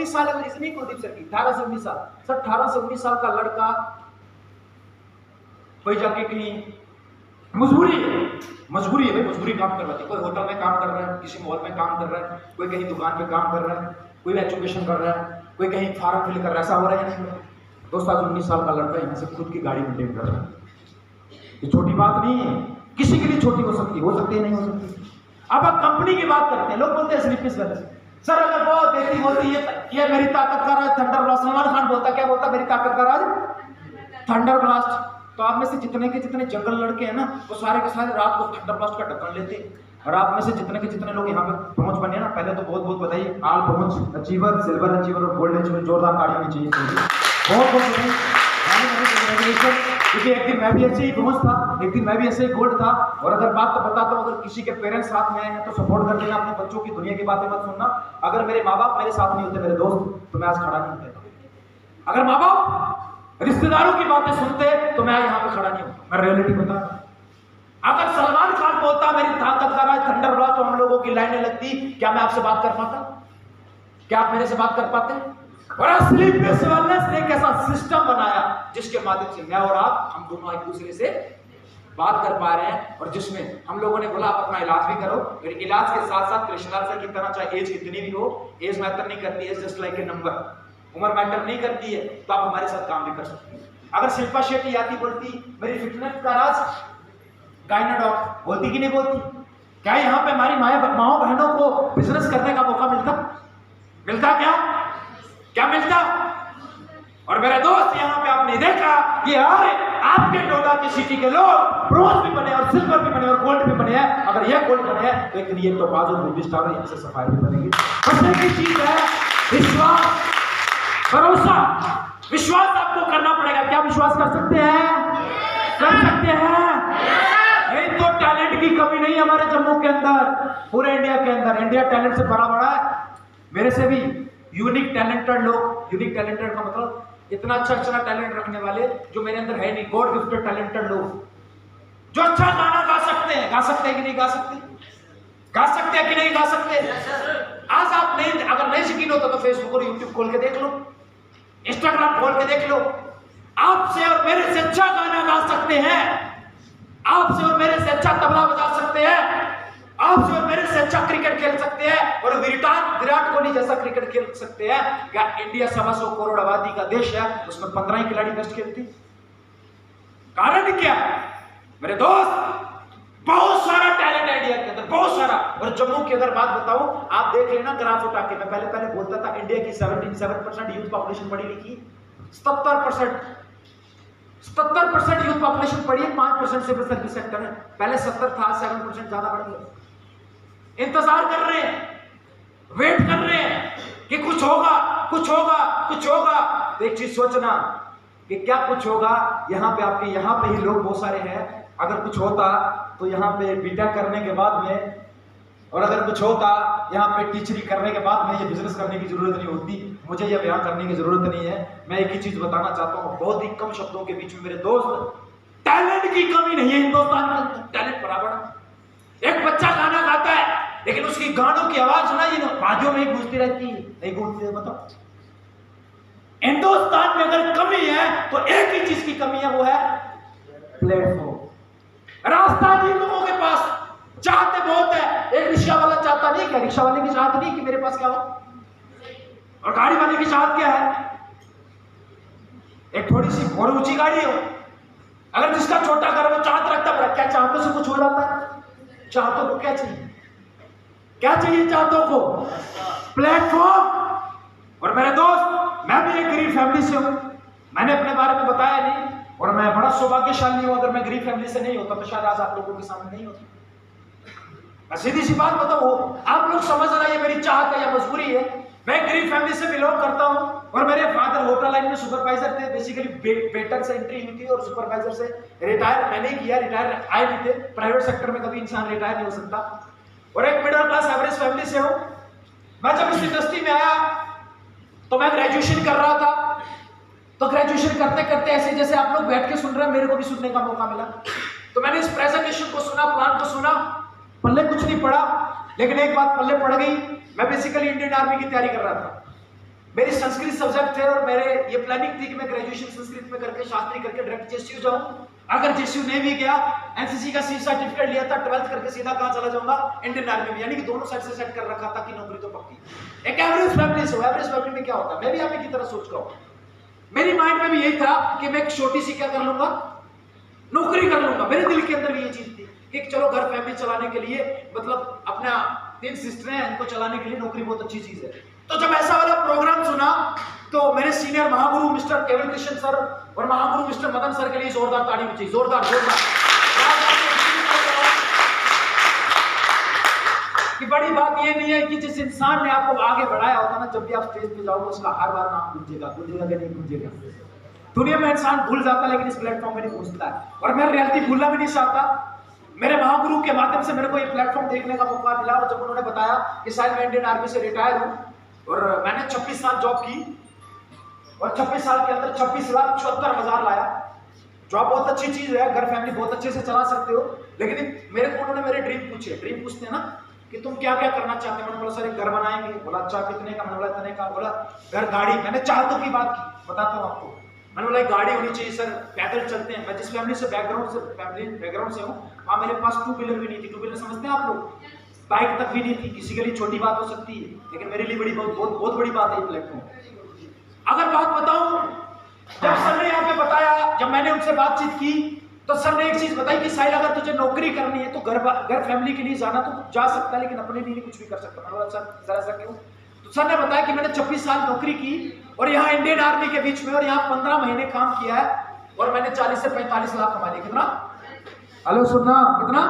19 साल है मेरी, नहीं कुलदीप सर की 18 से 19 साल। सर 18 से 19 साल का लड़का कोई जाके कहीं मजबूरी है भाई, मजबूरी काम करवाती है। कोई होटल में काम कर रहा है, किसी मॉल में काम कर रहा है, कोई कहीं दुकान पे काम कर रहा है, कोई एजुकेशन कर रहा है, कोई कहीं फार्म फिल कर रहा है। ऐसा हो रहा है या नहीं हो रहा? दोस्त आज 19 साल का लड़का यहाँ से खुद की गाड़ी मेंटेन कर रहा है। ये छोटी बात नहीं है, किसी के लिए छोटी हो सकती है नहीं हो सकती। अब आप कंपनी की बात करते हैं, लोग बोलते हैं स्लीपिस वैल्स। सर अगर बहुत देखती होती है ये मेरी ताकत का राज थंडर ब्लास्ट। सलमान खान बोलता क्या बोलता, मेरी ताकत का राज थंडर ब्लास्ट। तो आप में से जितने के जितने जंगल लड़के हैं ना, वो सारे के सारे रात को थंडर ब्लास्ट का ढक्कन लेते हैं। और आप में से जितने के जितने लोग यहाँ पे पहुंच बने ना, पहले तो बहुत बहुत बधाई। आल पहुंच अचीवर, सिल्वर अचीवर और गोल्ड अचीवर, जोरदार ताली होनी चाहिए। बहुत बहुत बधाई, क्योंकि एक दिन मैं भी ऐसे ही ब्रोंज था, एक दिन मैं भी ऐसे ही गोल्ड था। और अगर बात तो बताता हूँ, अगर किसी के पेरेंट्स साथ में आए हैं तो सपोर्ट कर देना, अपने बच्चों की दुनिया की बातें मत सुनना। अगर मेरे माँ बाप मेरे साथ नहीं होते, मेरे दोस्त, तो मैं आज खड़ा नहीं होता। अगर माँ बाप रिश्तेदारों की बातें सुनते तो मैं यहाँ पे खड़ा नहीं हूँ। मैं रियलिटी बता रहा हूं। अगर सलमान खान बोलता मेरी ताकत का राज थंडर ब्लास्ट, तो हम लोगों की लाइनें लगती। क्या मैं आपसे बात कर पाता? क्या आप मेरे से बात कर पाते? और स्लीपलेस वेलनेस ने एक ऐसा सिस्टम बनाया जिसके माध्यम से मैं और आप, हम दोनों एक दूसरे से बात कर पा रहे हैं, और जिसमें हम लोगों ने बोला आप अपना इलाज भी करो। और इलाज के साथ साथ कृष्णलाल सर की तरह, चाहे एज कितनी भी हो, एज मैटर नहीं करती है, जस्ट लाइक ए नंबर, उम्र मैटर नहीं करती है, तो आप हमारे साथ काम भी कर सकते हैं। अगर शिल्पा शेट्टी आती बोलती मेरी फिटनेस का राज गायनाडॉक, बोलती कि नहीं बोलती? क्या यहाँ पे हमारी माओ बहनों को बिजनेस करने का मौका मिलता क्या मिलता? और मेरे दोस्त यहाँ पे आपने देखा कि आपके डोडा की सिटी के लोग ब्रोंज भी बने और सिल्वर भी बने और गोल्ड भी बने हैं। अगर ये गोल्ड बने हैं तो एक दिन ये तो बाजू मूवी स्टार यहाँ से सफाई भी बनेगी। बस एक ही चीज है, विश्वास, भरोसा। विश्वास आपको करना पड़ेगा। क्या विश्वास कर सकते हैं? कर सकते हैं। नहीं तो टैलेंट की कमी नहीं है हमारे जम्मू के अंदर, पूरे इंडिया के अंदर। इंडिया टैलेंट से भरा पड़ा है। मेरे से भी यूनिक टैलेंटेड लोग, यूनिक टैलेंटेड का मतलब इतना अच्छा टैलेंट रखने वाले जो मेरे अंदर है नहीं, गॉड गिफ्टेड टैलेंटेड लोग जो अच्छा गाना गा सकते हैं कि नहीं गा सकते? गा सकते हैं कि नहीं गा सकते? आज आप नहीं, अगर नहीं यकीन होता तो फेसबुक और यूट्यूब खोल के देख लो, इंस्टाग्राम खोल के देख लो। आपसे और मेरे से अच्छा गाना गा सकते हैं, आपसे और मेरे से अच्छा तबला बजा सकते हैं, आपसे और मेरे से अच्छा क्रिकेट खेल सकते हैं, और विराट कोहली जैसा क्रिकेट खेल सकते हैं। क्या इंडिया 125 करोड़ आबादी का देश है, उसमें 15 ही खिलाड़ी बेस्ट खेलते? कारण क्या मेरे दोस्त? बहुत सारा टैलेंट है इंडिया के अंदर, बहुत सारा। और जम्मू की अगर बात बताऊं, आप देख लेना ग्राफ उठा के। मैं पहले बोलता था इंडिया की 77% यूथ पॉपुलेशन पढ़ी लिखी, 77% यूथ पॉपुलेशन पढ़ी है, 5% सिविल सर्विस सेक्टर है। पहले 70 था, 7% ज्यादा बढ़ गया। इंतजार कर रहे हैं, वेट कर रहे हैं कि कुछ होगा। तो एक चीज सोचना कि क्या कुछ होगा। यहाँ पे ही लोग बहुत सारे हैं। अगर कुछ होता तो यहाँ पे बीटेक करने के बाद में, और अगर कुछ होता यहाँ पे टीचरी करने के बाद में, ये बिजनेस करने की जरूरत नहीं होती, मुझे ये बयान करने की जरूरत नहीं है। मैं एक ही चीज बताना चाहता हूँ, बहुत ही कम शब्दों के बीच में मेरे दोस्त, टैलेंट की कमी नहीं है हिंदुस्तान के अंदर, टैलेंट बराबर। एक बच्चा गाना गाता है लेकिन उसकी गानों की आवाज ना ये बाजू में गूंजती रहती है, नहीं गूंजती है? बताओ। हिंदुस्तान में अगर कमी है तो एक ही चीज की कमी है, वो है प्लेटफॉर्म, रास्ता नहीं लोगों के पास। चाहते बहुत है, एक रिक्शा वाला चाहता नहीं, क्या रिक्शा वाले की चाहत नहीं कि मेरे पास क्या हो, और गाड़ी वाले की चाहत क्या है? एक थोड़ी सी और ऊंची गाड़ी हो। अगर जिसका छोटा घर वो चाहत रखता है, क्या चाहतों से कुछ हो जाता है? चाहतों को क्या चाहिए? चाहतों को प्लेटफॉर्म। और मेरे दोस्त, मैं भी एक गरीब फैमिली से हूं, मैंने अपने बारे में बताया नहीं, और मैं बड़ा सौभाग्यशाली हूं। अगर मैं गरीब फैमिली से नहीं होता तो शायद आज आप लोगों के सामने नहीं होता। मैं सीधी सी बात बताऊं, आप लोग समझ रहे हैं ये मेरी चाहत है या मजबूरी है। मैं गरीब फैमिली से बिलोंग करता हूं, और मेरे फादर होटल लाइन में सुपरवाइजर थे। बेसिकली वेटर से एंट्री हुई थी, और सुपरवाइजर से रिटायर मैंने किया। रिटायर आए नहीं थे, प्राइवेट सेक्टर में कभी इंसान रिटायर नहीं हो सकता। और एक मिडिल क्लास एवरेज फैमिली से हूं। मैं जब इस इंडस्ट्री में आया तो मैं ग्रेजुएशन कर रहा था, तो ग्रेजुएशन करते करते ऐसे जैसे आप लोग बैठ के सुन रहे हैं, मेरे को भी सुनने का मौका मिला। तो मैंने इस प्रेजेंटेशन को सुना, प्लान को सुना, पल्ले कुछ नहीं पड़ा, लेकिन एक बात पल्ले पड़ गई। मैं बेसिकली इंडियन आर्मी की तैयारी कर रहा था। मेरी संस्कृत सब्जेक्ट थे और मेरे ये प्लानिंग थी कि मैं ग्रेजुएशन संस्कृत में करके शास्त्री करके डायरेक्ट जेएसयू जाऊं। अगर जेएसयू नहीं भी गया, एनसीसी का सी सर्टिफिकेट लिया था, 12th करके सीधा कहां चला जाऊंगा, इंडियन आर्मी में। यानी कि दोनों साइड से सेट कर रखा था कि नौकरी तो पक्की। एक एवरेज फैमिली से, एवरेज फैमिली में क्या होता है, मैं भी आप ही की तरह सोच रहा हूं। मेरी माइंड में भी यही था कि मैं एक छोटी सी क्या कर लूंगा, नौकरी कर लूंगा। मेरे दिल के अंदर भी ये चीज थी कि चलो घर फैमिली चलाने के लिए, मतलब अपना 3 सिस्टर हैं, इनको चलाने के लिए नौकरी बहुत अच्छी चीज है। तो जब ऐसा वाला प्रोग्राम सुना तो मेरे सीनियर महागुरु मिस्टर केवल कृष्ण सर और महागुरु मिस्टर मदन सर के लिए जोरदार ताड़ी बची, जोरदार जोरदार। कि बड़ी बात ये नहीं है कि जिस इंसान ने आपको आगे बढ़ाया होता ना, जब भी आप स्टेज पे जाओगे उसका हर बार नाम गूंजेगा, गूंजेगा कि नहीं गूंजेगा। दुनिया में इंसान भूल जाता है लेकिन इस प्लेटफॉर्म में नहीं भूलता है, और मैं रियलिटी भूलना भी नहीं चाहता। मेरे महागुरु के माध्यम से मेरे को ये प्लेटफॉर्म देखने का मौका मिला, और जब उन्होंने बताया कि शायद मैं इंडियन आर्मी से रिटायर हूं और मैंने 26 साल जॉब की और 26 साल के अंदर 26,74,000 लाया। जॉब बहुत अच्छी चीज है, घर फैमिली बहुत अच्छे से चला सकते हो, लेकिन मेरे को उन्होंने मेरे ड्रीम पूछे। ड्रीम पूछते हैं ना कि तुम क्या क्या करना चाहते हो। मैंने बोला सर एक घर बनाएंगे। बोला अच्छा कितने का। मैंने बोला इतने का। बोला घर गाड़ी, मैंने चाहतों की बात की, बताता हूँ आपको। मैंने बोला एक गाड़ी होनी चाहिए सर, पैदल चलते हैं। मैं जिस फैमिली से बैकग्राउंड से हूँ वहाँ मेरे पास 2 व्हीलर भी नहीं थी। 2 व्हीलर समझते हैं आप लोग, बाइक तक भी नहीं थी। किसी के लिए छोटी बात हो सकती है, लेकिन मेरे लिए बहुत बड़ी बात है ये प्लेटफॉर्म। अगर बात बताऊं, जब सर ने यहाँ पे बताया, जब मैंने उनसे बातचीत की तो सर ने एक चीज बताई कि साहिल अगर तुझे नौकरी करनी है तो घर फैमिली के लिए जाना तो जा सकता है, लेकिन अपने लिए कुछ भी कर सकता है। मैंने बोला सर ऐसा क्यों। तो सर ने बताया कि मैंने 26 साल नौकरी की और यहाँ इंडियन आर्मी के बीच में, और यहाँ 15 महीने काम किया है और मैंने 40 से 45 लाख कमा लिए। कितना? हेलो सुनना, कितना?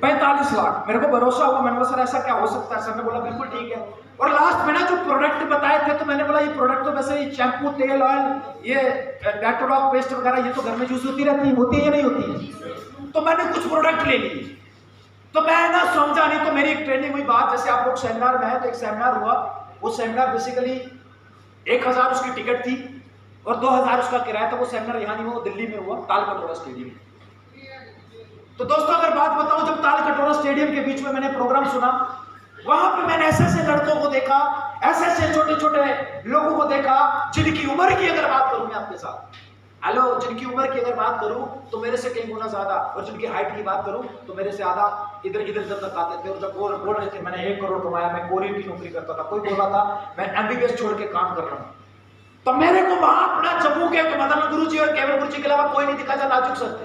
45 लाख। मेरे को भरोसा हुआ। मैंने बोला सर ऐसा क्या हो सकता है। सर ने बोला बिल्कुल ठीक है। और लास्ट में ना जो प्रोडक्ट बताए थे तो मैंने बोला ये प्रोडक्ट तो वैसे ही शैम्पू, तेल, ऑयल, ये डेटोलॉग पेस्ट वगैरह ये तो घर में यूज होती रहती है, होती है या नहीं होती है। तो मैंने कुछ प्रोडक्ट ले लिए। तो मैं ना समझा नहीं, तो मेरी एक ट्रेनिंग हुई बात, जैसे आप लोग सेमिनार में है तो एक सेमिनार हुआ। वो सेमिनार बेसिकली 1000 उसकी टिकट थी और 2000 उसका किराया था। वो सेमिनार यहाँ नहीं हुआ, वो दिल्ली में हुआ, ताल कटोरा स्टेडियम। तो दोस्तों अगर बात बताऊं, जब ताल कटोरा स्टेडियम के बीच में मैंने प्रोग्राम सुना, वहां पे मैंने ऐसे ऐसे लड़कों को देखा, ऐसे ऐसे छोटे छोटे लोगों को देखा जिनकी उम्र की अगर बात करूं मैं आपके साथ, हेलो, जिनकी उम्र की अगर बात करूं तो मेरे से कई गुना ज्यादा, और जिनकी हाइट की बात करूं तो मेरे से आधा इधर तक आते थे। और जब वो बोल रहे थे मैंने 1 करोड़ कमाया, मैं कोरियर की नौकरी करता था, कोई बोला था मैं एमबीबीएस छोड़ के काम कर रहा हूं, तो मेरे को वहां अपना जम्मू के मदन गुरु जी और केवल गुरु जी के अलावा कोई नहीं दिखा, जा नाजुक सकते।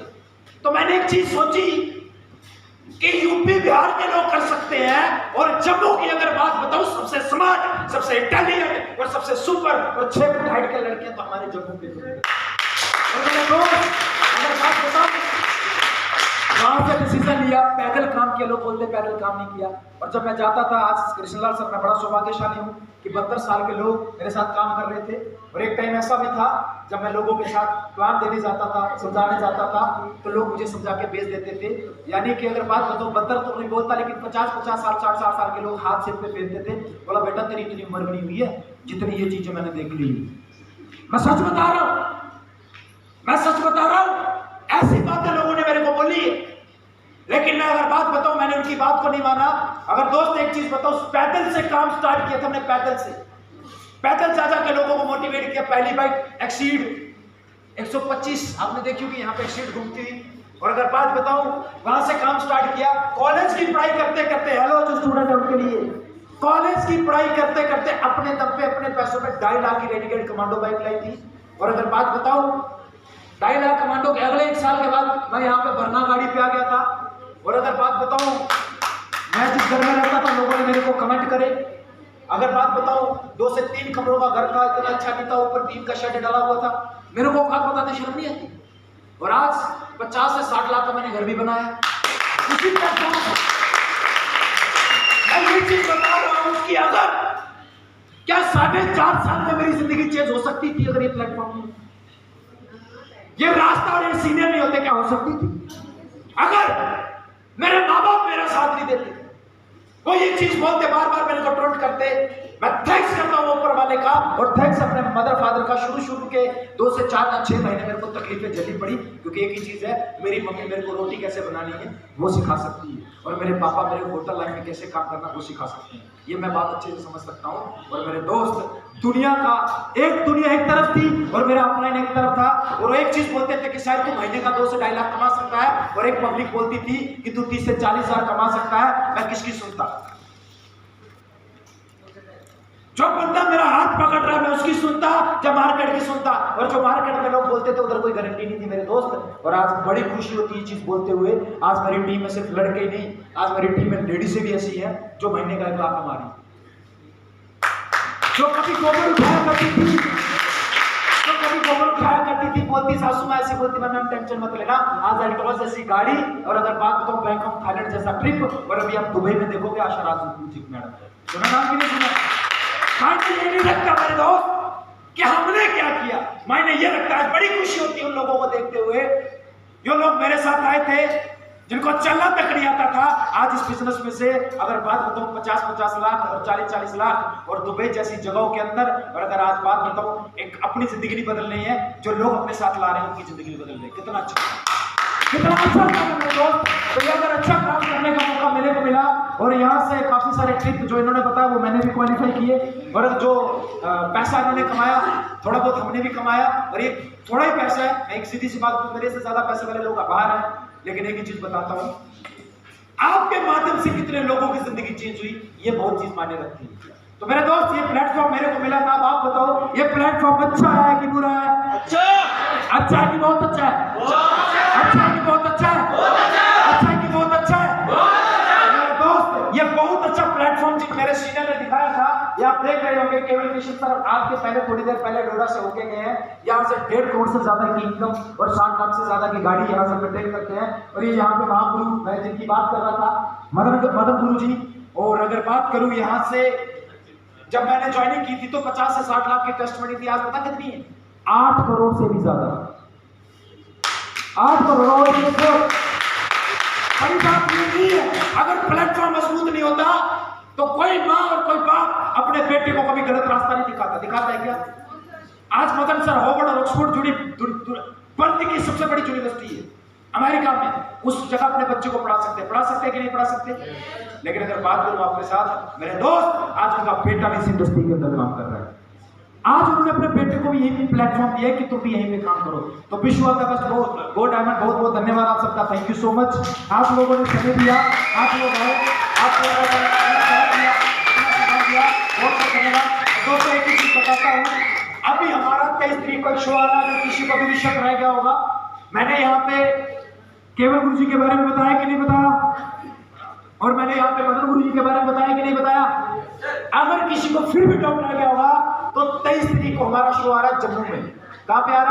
तो मैंने एक चीज सोची कि यूपी बिहार के लोग कर सकते हैं, और जम्मू की अगर बात बताऊं सबसे स्मार्ट, सबसे इंटेलिजेंट और सबसे सुपर और 6 फुट हाइट के लड़के तो हमारे जम्मू के थे। और मैंने अगर बात बताऊं, वहां से डिसीजन लिया, पैदल काम किया। लोग बोलते पैदल काम नहीं किया। और जब मैं जाता था, आज कृष्णलाल सर, मैं बड़ा सौभाग्यशाली हूँ कि 72 साल के लोग मेरे साथ काम कर रहे थे। और एक टाइम ऐसा भी था जब मैं लोगों के साथ प्लान देने जाता था, समझाने जाता था, तो लोग मुझे समझा के भेज देते थे। यानी कि अगर बात बताऊं, 72 तो नहीं बोलता, लेकिन 50 साल 60 साल के लोग हाथ सिर पे फेरते थे। बोला बेटा तेरी इतनी उम्र भी नहीं हुई है जितनी ये चीजें मैंने देख ली। मैं सच बता रहा हूं, मैं सच बता रहा हूं, ऐसी बातें लोगों ने मेरे को बोली है, लेकिन मैं अगर बात बताऊं मैंने उनकी बात को नहीं माना। अगर दोस्त एक चीज बताऊं, पैदल से काम स्टार्ट किया था हमने, पैदल जा के लोगों को मोटिवेट किया। पहली बाइक एक्सीड 125 आपने देखी होगी, यहाँ पे एक्सीड घूमती हुई। और अगर बात बताऊं, वहां से काम स्टार्ट किया। कॉलेज की पढ़ाई करते करते, हेलो जो स्टूडेंट है उनके लिए, कॉलेज की पढ़ाई करते करते अपने दम पे अपने पैसों में 2.5 लाख की रेडिकेट कमांडो बाइक लाई थी। और अगर बात बताऊं, 2.5 लाख कमांडो के अगले 1 साल के बाद मैं यहाँ पे भरना गाड़ी पे आ गया था। और अगर बात बताऊं, मैं जिस घर में रहता था लोगों ने मेरे को कमेंट करे। अगर बात बताऊं, 2 से 3 कमरों का घर था, इतना अच्छा नहीं था, ऊपर टीन का शेड डाला हुआ था। मेरे को बात बताते शर्म नहीं आती। और आज 50 से 60 लाख का मैंने घर भी बनाया उसी प्लेटफॉर्म पर। मैं ये चीज बता रहा हूं कि अगर क्या 4.5 साल में मेरी जिंदगी चेंज हो सकती थी अगर ये प्लेटफॉर्म, ये रास्ता और ये सीनियर नहीं होते, क्या हो सकती थी? अगर मेरे माँ बाप मेरा साथ नहीं देते, वो ये चीज बोलते, बार बार मेरे को टोंट करते, मैं थैंक्स करता हूँ ऊपर वाले का, और थैंक्स अपने मदर फादर का। शुरू के 2 से 4 या 6 महीने मेरे को तकलीफें झेलनी पड़ी, क्योंकि एक ही चीज है, मेरी मम्मी मेरे को रोटी कैसे बनानी है वो सिखा सकती है, और मेरे पापा मेरे को होटल लाइन में कैसे काम करना वो सिखा सकते हैं। ये मैं बात अच्छे से समझ सकता हूँ। और मेरे दोस्त दुनिया का एक दुनिया एक तरफ थी और मेरा अपलाइन एक तरफ था, और एक चीज बोलते थे कि शायद तू महीने का 2 से 2.5 लाख कमा सकता है, और एक पब्लिक बोलती थी कि तू 30 से 40 हजार कमा सकता है। मैं किसकी सुनता? जो बंदा मेरा हाथ पकड़ रहा है मैं उसकी सुनता, जब मार्केट की सुनता। और जो मार्केट में लोग बोलते थे उधर कोई गारंटी नहीं थी मेरे दोस्त। और आज बड़ी खुशी होती है चीज बोलते हुए, आज मेरी टीम में सिर्फ लड़के ही नहीं, आज मेरी टीम में लेडीज भी ऐसी है जो महीने का 1 लाख कमा रही, जो कभी गोबर उठाया करती थी, बोलती सासू माँ ऐसी बोलती, मैम टेंशन मत लेना, आज अल्टोस जैसी गाड़ी, और अगर बात बताऊं बैंकॉक थाईलैंड जैसा ट्रिप, और अभी आप दुबई में देखोगे आशा राजपूत मैडम, सुना नाम की नहीं सुना? मायने ये नहीं रखता मेरे दोस्त कि हमने क्या किया, मायने ये रखता है बड़ी खुशी होती है उन लोगों को देखते हुए जो लोग मेरे साथ आए थे, जिनको चलना तक नहीं आता था। आज इस बिजनेस में से अगर बात बताऊं 50-50 लाख और 40-40 लाख और दुबई जैसी जगहों के अंदर, और अगर आज बात बताऊं एक अपनी जिंदगी नहीं बदल रही है, जो लोग अपने साथ ला रहे हैं उनकी जिंदगी बदल रही है। कितना अच्छा काम है दोस्त। तो ये अगर अच्छा काम करने का मौका मेरे को मिला, और यहाँ से काफी सारे ट्रिप जो इन्होंने बताया वो मैंने भी क्वालिफाई किए, और जो पैसा इन्होंने कमाया थोड़ा बहुत हमने भी कमाया, और ये थोड़ा ही पैसा है, मैं एक सीधी सी बात, मेरे से ज्यादा पैसे वाले लोग बाहर हैं, लेकिन एक ही चीज बताता हूं, आपके माध्यम से कितने लोगों की जिंदगी चेंज हुई, ये बहुत चीज मायने रखती है। तो मेरे दोस्त ये प्लेटफॉर्म मेरे को मिला था, अब आप बताओ ये प्लेटफॉर्म अच्छा है कि बुरा है? अच्छा है कि बहुत अच्छा है? अच्छा है कि बहुत अच्छा है? अच्छा है कि बहुत अच्छा है? मेरे दोस्त ये बहुत अच्छा प्लेटफॉर्म जी मेरे सीनियर ने दिखाया था, ये आप देख रहे होंगे। केवल किशन सर आपके पहले थोड़ी देर पहले नोएडा से होके गए हैं, यहाँ से 1.5 करोड़ से ज्यादा की इनकम और 60 लाख से ज्यादा की गाड़ी यहाँ से मेंटेन करते हैं। और ये यहाँ पे महागुरु मैं जिनकी बात कर रहा था मदन गुरु जी। और अगर बात करूं यहाँ से, जब मैंने ज्वाइनिंग की थी तो 50 से 60 लाख की टेस्ट मनी थी, आज पता कितनी है? 8 करोड़ से भी ज्यादा। 8 करोड़ बड़ी बात ये नहीं है। अगर प्लेटफॉर्म मजबूत नहीं होता तो कोई माँ और कोई बाप अपने बेटे को कभी गलत रास्ता नहीं दिखाता है क्या? आज मदन सर हार्वर्ड और ऑक्सफोर्ड जुड़ी वर्ल्ड की सबसे बड़ी यूनिवर्सिटी है अमेरिका में, उस जगह अपने बच्चे को पढ़ा सकते कि नहीं पढ़ा सकते? लेकिन अगर बात करूं आपके साथ मेरे दोस्त, आज उनका बेटा भी इस इंडस्ट्री के अंदर काम कर रहा है। आज उन्होंने अपने बेटे को भी यही प्लेटफॉर्म दिया है कि तुम भी यहीं पे काम करो। तो wish all the best. Go diamond, बहुत बहुत धन्यवाद आप सबका, थैंक यू सो मच। आप लोगों ने समय दिया, आप लोग आए, आप लोगों ने बहुत बहुत धन्यवाद। दोस्तों एक ही चीज बताता हूँ, अभी हमारा 23 तारीख को शो आ रहा है, किसी को भी शक रह गया होगा, मैंने यहाँ पे केवल गुरु जी के बारे में बताया कि नहीं बताया, और मैंने यहाँ पे मदन गुरु जी के बारे में बताया कि नहीं बताया? अगर किसी को फिर भी डाउट रह गया होगा तो 23 तारीख को हमारा शो आ रहा है जम्मू में। कहाँ पे आ रहा है?